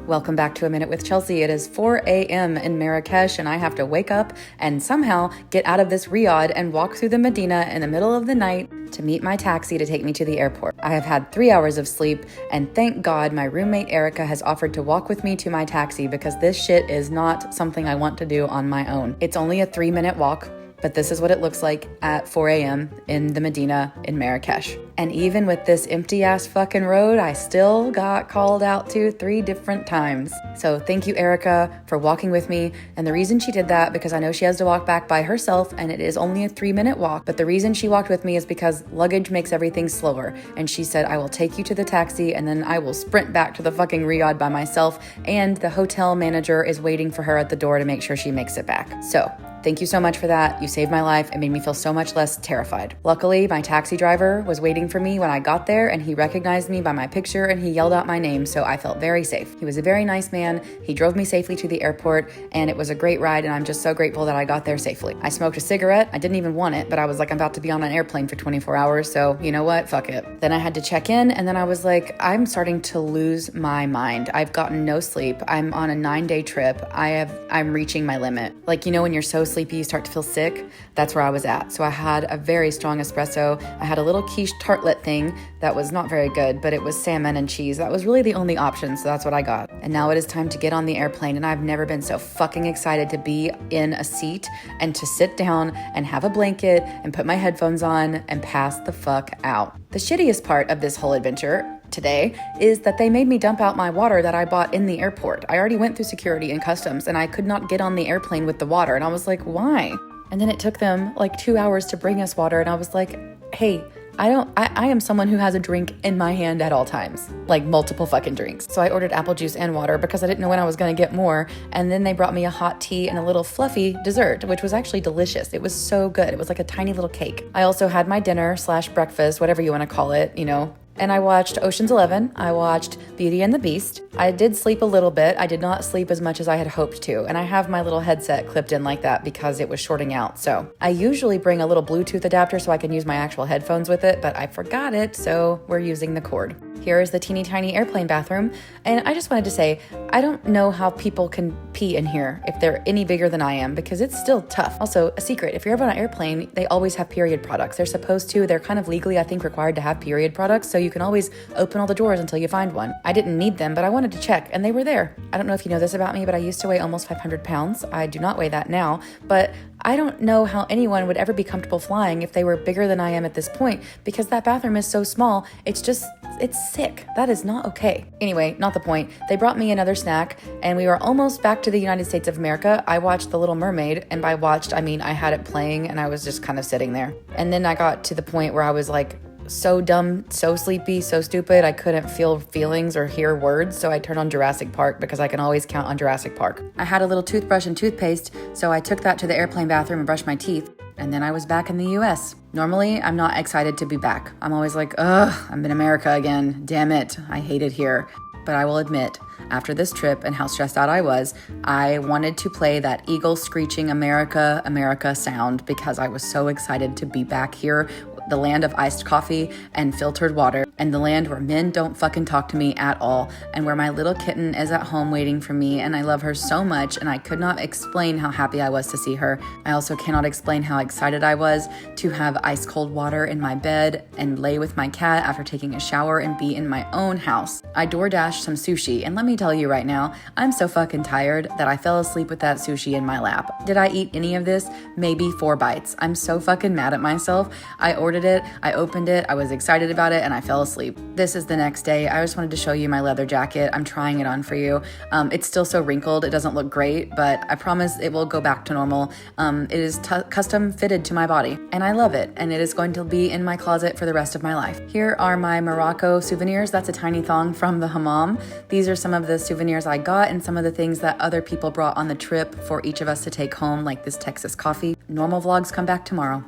Welcome back to A Minute with Chelsea. It is 4 a.m. in Marrakech and I have to wake up and somehow get out of this riad and walk through the Medina in the middle of the night to meet my taxi to take me to the airport. I have had 3 hours of sleep and thank God my roommate Erica has offered to walk with me to my taxi because this shit is not something I want to do on my own. It's only a 3-minute walk, but this is what it looks like at 4 a.m. in the Medina in Marrakech. And even with this empty ass fucking road, I still got called out to 3 different times. So thank you, Erica, for walking with me. And the reason she did that, because I know she has to walk back by herself and it is only a 3-minute walk. But the reason she walked with me is because luggage makes everything slower. And she said, I will take you to the taxi and then I will sprint back to the fucking riad by myself. And the hotel manager is waiting for her at the door to make sure she makes it back. So thank you so much for that. You saved my life and made me feel so much less terrified. Luckily, my taxi driver was waiting for me when I got there and he recognized me by my picture and he yelled out my name, so I felt very safe. He was a very nice man. He drove me safely to the airport and it was a great ride and I'm just so grateful that I got there safely. I smoked a cigarette. I didn't even want it, but I was like, I'm about to be on an airplane for 24 hours, so you know what? Fuck it. Then I had to check in and then I was like, I'm starting to lose my mind. I've gotten no sleep. I'm on a 9-day trip. I'm reaching my limit. Like, you know, when you're so sleepy, you start to feel sick. That's where I was at. So I had a very strong espresso. I had a little quiche tartlet thing that was not very good, but it was salmon and cheese. That was really the only option, so that's what I got. And now it is time to get on the airplane, and I've never been so fucking excited to be in a seat and to sit down and have a blanket and put my headphones on and pass the fuck out. The shittiest part of this whole adventure today is that they made me dump out my water that I bought in the airport. I already went through security and customs and I could not get on the airplane with the water. And I was like, why? And then it took them like 2 hours to bring us water. And I was like, hey, I am someone who has a drink in my hand at all times, like multiple fucking drinks. So I ordered apple juice and water because I didn't know when I was going to get more. And then they brought me a hot tea and a little fluffy dessert, which was actually delicious. It was so good. It was like a tiny little cake. I also had my dinner / breakfast, whatever you want to call it, you know. And I watched Ocean's 11. I watched Beauty and the Beast. I did sleep a little bit. I did not sleep as much as I had hoped to. And I have my little headset clipped in like that because it was shorting out. So I usually bring a little Bluetooth adapter so I can use my actual headphones with it, but I forgot it, so we're using the cord. Here is the teeny tiny airplane bathroom. And I just wanted to say, I don't know how people can pee in here if they're any bigger than I am, because it's still tough. Also, a secret, if you're ever on an airplane, they always have period products. They're supposed to. They're kind of legally, I think, required to have period products, so you can always open all the doors until you find one. I didn't need them, but I wanted to check, and they were there. I don't know if you know this about me, but I used to weigh almost 500 pounds. I do not weigh that now, but I don't know how anyone would ever be comfortable flying if they were bigger than I am at this point, because that bathroom is so small. It's sick. That is not okay. Anyway, not the point. They brought me another snack and we were almost back to the United States of America. I watched The Little Mermaid, and by watched, I mean I had it playing and I was just kind of sitting there. And then I got to the point where I was like, so dumb, so sleepy, so stupid, I couldn't feel feelings or hear words, so I turned on Jurassic Park because I can always count on Jurassic Park. I had a little toothbrush and toothpaste, so I took that to the airplane bathroom and brushed my teeth, and then I was back in the US. Normally, I'm not excited to be back. I'm always like, ugh, I'm in America again. Damn it, I hate it here. But I will admit, after this trip and how stressed out I was, I wanted to play that eagle screeching America, America sound because I was so excited to be back here, the land of iced coffee and filtered water, and the land where men don't fucking talk to me at all, and where my little kitten is at home waiting for me, and I love her so much, and I could not explain how happy I was to see her. I also cannot explain how excited I was to have ice cold water in my bed and lay with my cat after taking a shower and be in my own house. I DoorDashed some sushi, and let me tell you right now, I'm so fucking tired that I fell asleep with that sushi in my lap. Did I eat any of this? Maybe 4 bites. I'm so fucking mad at myself. I ordered it, I opened it, I was excited about it, and I fell asleep. This is the next day. I just wanted to show you my leather jacket. I'm trying it on for you. It's still so wrinkled. It doesn't look great, but I promise it will go back to normal. It is custom fitted to my body, and I love it, and it is going to be in my closet for the rest of my life. Here are my Morocco souvenirs. That's a tiny thong from the hammam. These are some of the souvenirs I got and some of the things that other people brought on the trip for each of us to take home, like this Texas coffee. Normal vlogs come back tomorrow.